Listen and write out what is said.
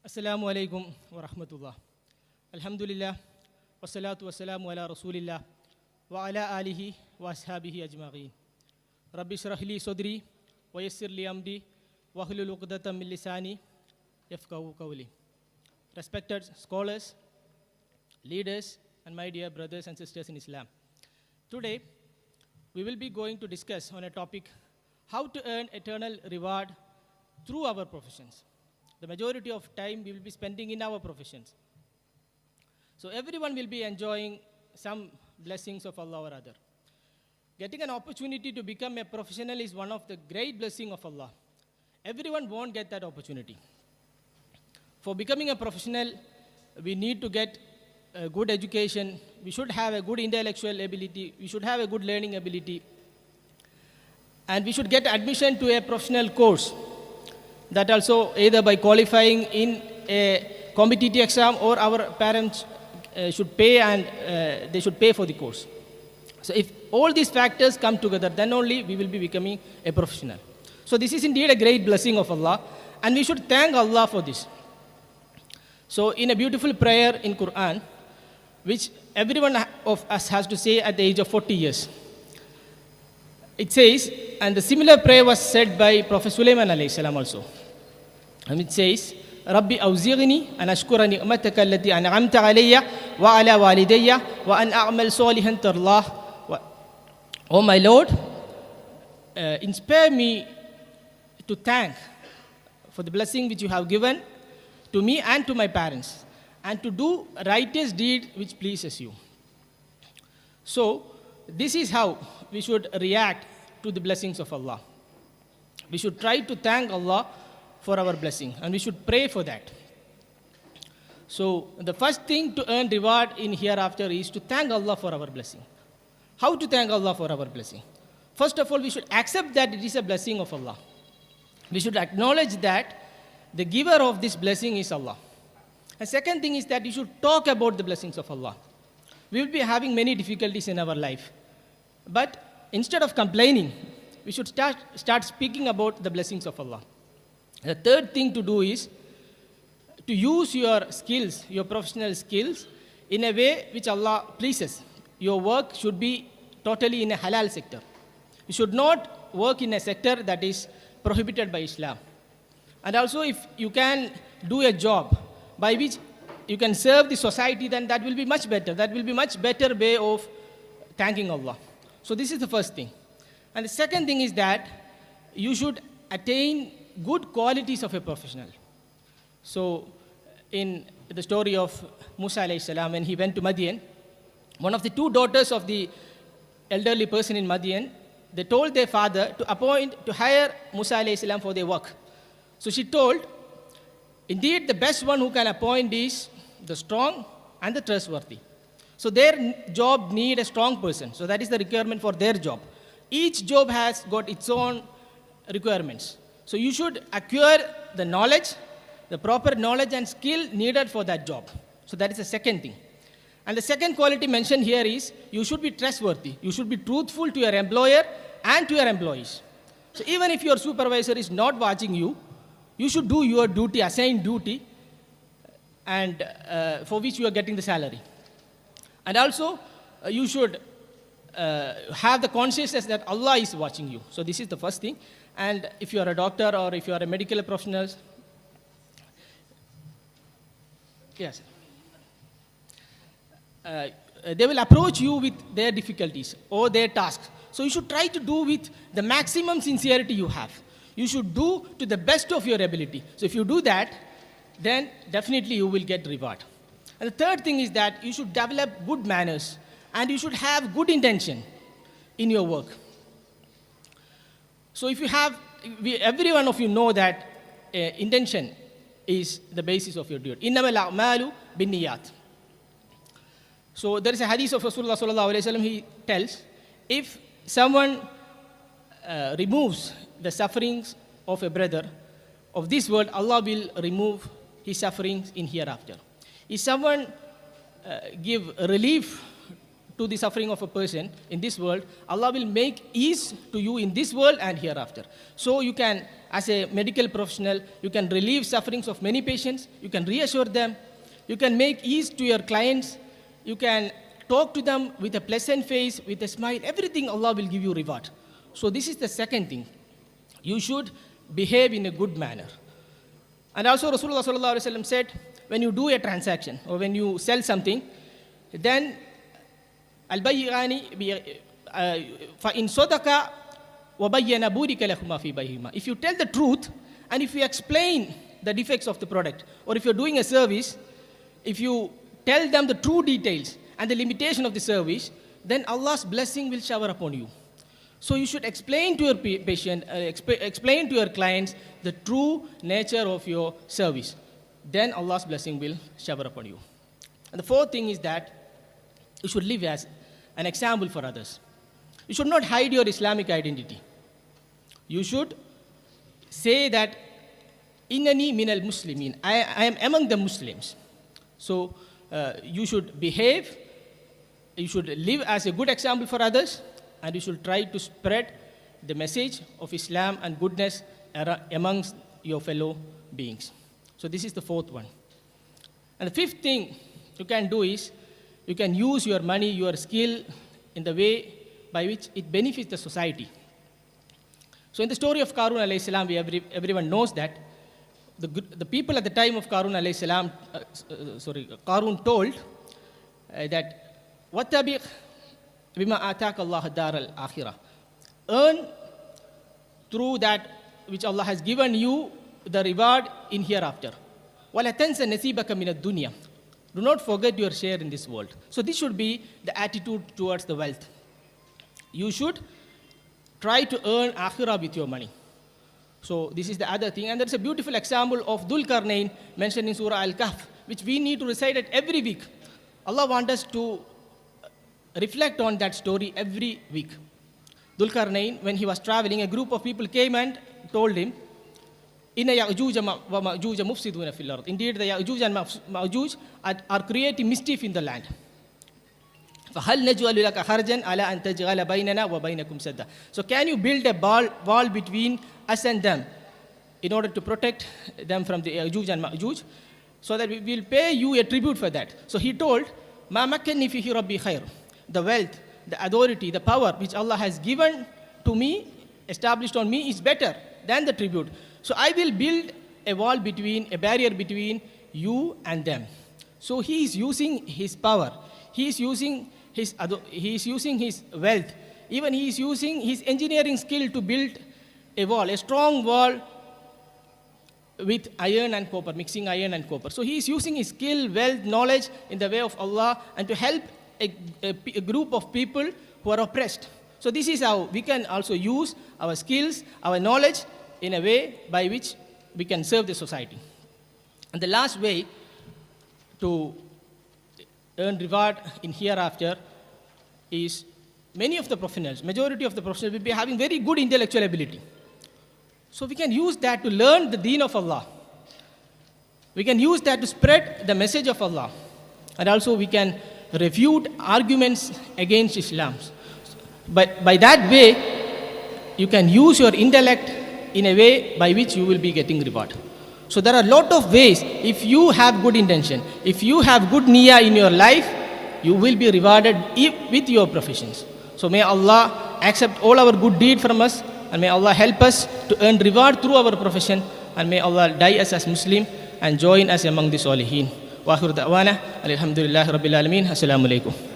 Assalamu alaikum wa rahmatullah. Alhamdulillah, wassalatu wassalamu ala rasulillah wa ala alihi wa ashabihi ajma'in. Rabbi shrah li sadri wa yassir li amri wa hlul uqdatam min lisani yafqahu qawli. Respected scholars, leaders, and my dear brothers and sisters in Islam. Today, we will be going to discuss on a topic, how to earn eternal reward through our professions. The majority of time we will be spending in our professions. So everyone will be enjoying some blessings of Allah or other. Getting an opportunity to become a professional is one of the great blessings of Allah. Everyone won't get that opportunity. For becoming a professional, we need to get a good education. We should have a good intellectual ability. We should have a good learning ability. And we should get admission to a professional course. That also either by qualifying in a competitive exam, or our parents should pay, and they should pay for the course. So if all these factors come together, then only we will be becoming a professional. So this is indeed a great blessing of Allah, and we should thank Allah for this. So in a beautiful prayer in Quran, which everyone of us has to say at the age of 40 years, it says, and the similar prayer was said by Prophet Sulaiman alayhi salam also. And it says, Rabbi awzighni an ashkura ni'mataka allati an'amta alayya wa ala walidayya wa an a'mal salihan tarlah. Oh my Lord, inspire me to thank for the blessing which you have given to me and to my parents, and to do righteous deed which pleases you. So this is how we should react to the blessings of Allah. We should try to thank Allah for our blessing, and we should pray for that. So the first thing to earn reward in hereafter is to thank Allah for our blessing. How to thank Allah for our blessing? First of all, we should accept that it is a blessing of Allah. We should acknowledge that the giver of this blessing is Allah. And second thing is that you should talk about the blessings of Allah. We will be having many difficulties in our life. But instead of complaining, we should start speaking about the blessings of Allah. The third thing to do is to use your skills, your professional skills, in a way which Allah pleases. Your work should be totally in a halal sector. You should not work in a sector that is prohibited by Islam. And also, if you can do a job by which you can serve the society, then that will be much better. That will be much better way of thanking Allah. So this is the first thing. And the second thing is that you should attain good qualities of a professional. So in the story of Musa alayhi salam, when he went to Madian, one of the two daughters of the elderly person in Madian, they told their father to hire Musa alayhi salam for their work. So she told, indeed the best one who can appoint is the strong and the trustworthy. So their job need a strong person. So that is the requirement for their job. Each job has got its own requirements. So you should acquire the knowledge, the proper knowledge and skill needed for that job. So that is the second thing. And the second quality mentioned here is you should be trustworthy. You should be truthful to your employer and to your employees. So even if your supervisor is not watching you, you should do your duty, assigned duty, and for which you are getting the salary. And also, you should have the consciousness that Allah is watching you. So this is the first thing. And if you are a doctor or if you are a medical professional, yes, they will approach you with their difficulties or their tasks. So you should try to do with the maximum sincerity you have. You should do to the best of your ability. So if you do that, then definitely you will get reward. And the third thing is that you should develop good manners, and you should have good intention in your work. So if you have, every one of you know that intention is the basis of your duty. إِنَّمَا الْأَعْمَالُ بِالنِّيَّاتِ. So there is a hadith of Rasulullah sallallahu alayhi wa sallam. He tells, if someone removes the sufferings of a brother of this world, Allah will remove his sufferings in hereafter. If someone give relief to the suffering of a person in this world, Allah will make ease to you in this world and hereafter. So you can, as a medical professional, you can relieve sufferings of many patients, you can reassure them, you can make ease to your clients, you can talk to them with a pleasant face, with a smile, everything Allah will give you reward. So this is the second thing. You should behave in a good manner. And also Rasulullah sallallahu alaihi wasallam said, when you do a transaction or when you sell something, then al-bayyani fa in sadaqa wa bayyana burika lahuma fi bayhima. If you tell the truth and if you explain the defects of the product, or if you're doing a service, if you tell them the true details and the limitation of the service, then Allah's blessing will shower upon you. So you should explain to your patient, explain to your clients the true nature of your service. Then Allah's blessing will shower upon you. And the fourth thing is that you should live as an example for others. You should not hide your Islamic identity. You should say that, Innani min al-Muslimin, I am among the Muslims. So you should behave, you should live as a good example for others, and you should try to spread the message of Islam and goodness amongst your fellow beings. So this is the fourth one. And the fifth thing you can do is, you can use your money, your skill in the way by which it benefits the society. So in the story of Qarun alayhi salam, everyone knows that the people at the time of Qarun alayhi salam, Qarun told that, وَاتَّبِقْ بِمَا آتَاكَ اللَّهُ دَارَ الْآخِرَةِ. Earn through that which Allah has given you the reward in hereafter. وَلَا تَنْسَ نَصِيبَكَ مِنَ الدُّنْيَا. Do not forget your share in this world. So this should be the attitude towards the wealth. You should try to earn akhirah with your money. So this is the other thing. And there is a beautiful example of Dhul Qarnayn mentioned in Surah Al-Kahf, which we need to recite it every week. Allah wants us to reflect on that story every week. Dhul Qarnayn, when he was traveling, a group of people came and told him, Inna Ya'juj wa Ma'juj mufsiduna fil ard. Indeed, the Ya'juj and Ma'juj are creating mischief in the land. فَهَلْ نَجْعَلُ لَكَ خَرْجًا عَلَىٰ أَن تَجْعَلَ بَيْنَنَا وَبَيْنَكُمْ سَدًّا. So can you build a wall between us and them in order to protect them from the Ya'juj and Ma'juj, so that we will pay you a tribute for that? So he told, مَا مَكَّنِّي فِيهِ رَبِّي خَيْرٌ. The wealth, the authority, the power which Allah has given to me, established on me, is better than the tribute. So I will build a barrier between you and them. So he is using his power. He is using his wealth. Even he is using his engineering skill to build a wall, a strong wall with iron and copper, mixing iron and copper. So he is using his skill, wealth, knowledge in the way of Allah and to help a group of people who are oppressed. So this is how we can also use our skills, our knowledge in a way by which we can serve the society. And the last way to earn reward in hereafter is, majority of the professionals will be having very good intellectual ability. So we can use that to learn the deen of Allah. We can use that to spread the message of Allah. And also we can refute arguments against Islam. But by that way, you can use your intellect in a way by which you will be getting reward. So there are a lot of ways. If you have good intention, if you have good niyyah in your life, you will be rewarded with your professions. So may Allah accept all our good deed from us, and may Allah help us to earn reward through our profession, and may Allah die us as Muslim and join us among the Salihin. Wa akhiru da'wana alhamdulillahi rabbil alamin. Assalamu alaikum.